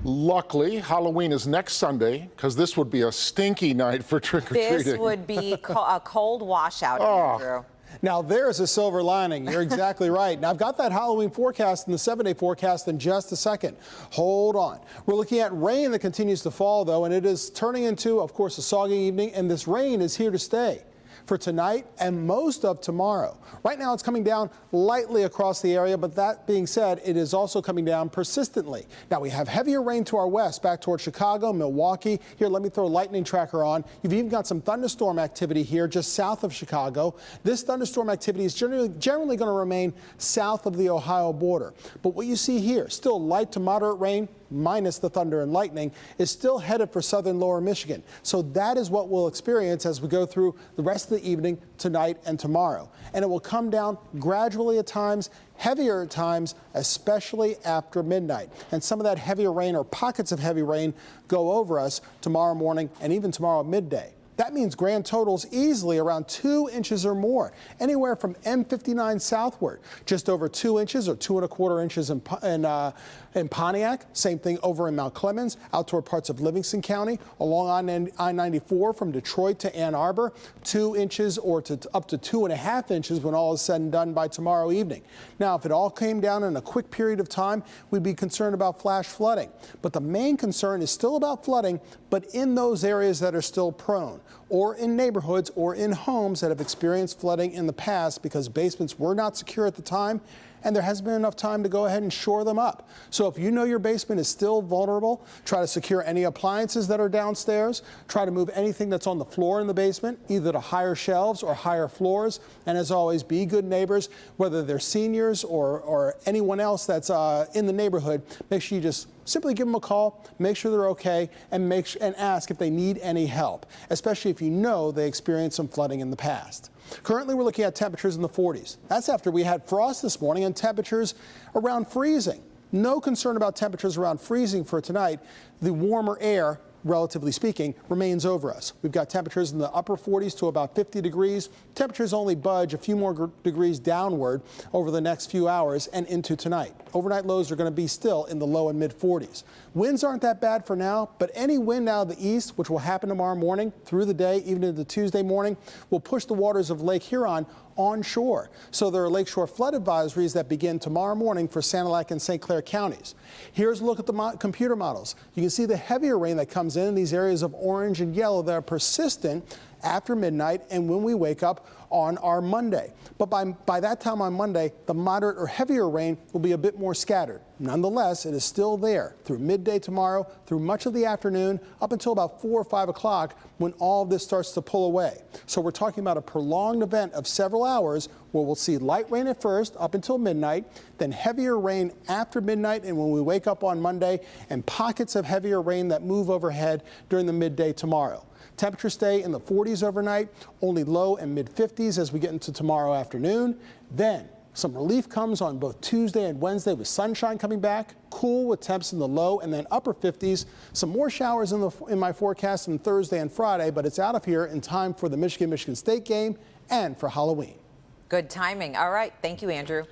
Luckily, Halloween is next Sunday, because this would be a stinky night for trick-or-treating. This would be a cold washout, Andrew. Now, there's a silver lining. You're exactly right. Now, I've got that Halloween forecast and the 7-day forecast in just a second. Hold on. We're looking at rain that continues to fall, though, and it is turning into, of course, a soggy evening, and this rain is here to stay for tonight and most of tomorrow. Right now, it's coming down lightly across the area, but that being said, it is also coming down persistently. Now, we have heavier rain to our west, back towards Chicago, Milwaukee. Here, let me throw a lightning tracker on. You've even got some thunderstorm activity here just south of Chicago. This thunderstorm activity is generally going to remain south of the Ohio border. But what you see here, still light to moderate rain, minus the thunder and lightning, is still headed for southern lower Michigan. So that is what we'll experience as we go through the rest of the evening, tonight, and tomorrow. And it will come down gradually at times, heavier at times, especially after midnight. And some of that heavier rain or pockets of heavy rain go over us tomorrow morning and even tomorrow at midday. That means grand totals easily around 2 inches or more, anywhere from M59 southward. Just over 2 inches or 2¼ inches in Pontiac. Same thing over in Mount Clemens, out toward parts of Livingston County, along I-94 from Detroit to Ann Arbor. 2 inches or up to 2½ inches when all is said and done by tomorrow evening. Now, if it all came down in a quick period of time, we'd be concerned about flash flooding. But the main concern is still about flooding, but in those areas that are still prone, or in neighborhoods or in homes that have experienced flooding in the past because basements were not secure at the time and there hasn't been enough time to go ahead and shore them up. So if you know your basement is still vulnerable, try to secure any appliances that are downstairs. Try to move anything that's on the floor in the basement, either to higher shelves or higher floors. And as always, be good neighbors, whether they're seniors or anyone else that's in the neighborhood. Make sure you just simply give them a call, make sure they're okay, and ask if they need any help, especially if you know they experienced some flooding in the past. Currently, we're looking at temperatures in the 40s. That's after we had frost this morning and temperatures around freezing. No concern about temperatures around freezing for tonight. The warmer air, relatively speaking, remains over us. We've got temperatures in the upper 40s to about 50 degrees. Temperatures only budge a few more degrees downward over the next few hours and into tonight. Overnight lows are going to be still in the low and mid 40s. Winds aren't that bad for now, but any wind out of the east, which will happen tomorrow morning through the day, even into Tuesday morning, will push the waters of Lake Huron onshore. So there are lakeshore flood advisories that begin tomorrow morning for Sanilac and St. Clair counties. Here's a look at the computer models. You can see the heavier rain that comes in these areas of orange and yellow that are persistent after midnight and when we wake up on our Monday. But by that time on Monday, the moderate or heavier rain will be a bit more scattered. Nonetheless, it is still there through midday tomorrow, through much of the afternoon, up until about 4 or 5 o'clock when all of this starts to pull away. So we're talking about a prolonged event of several hours where we'll see light rain at first up until midnight, then heavier rain after midnight and when we wake up on Monday, and pockets of heavier rain that move overhead during the midday tomorrow. Temperatures stay in the 40s overnight, only low and mid 50s as we get into tomorrow afternoon. Then some relief comes on both Tuesday and Wednesday with sunshine coming back, cool with temps in the low and then upper 50s. Some more showers in my forecast on Thursday and Friday, but it's out of here in time for the Michigan State game and for Halloween. Good timing. All right. Thank you, Andrew.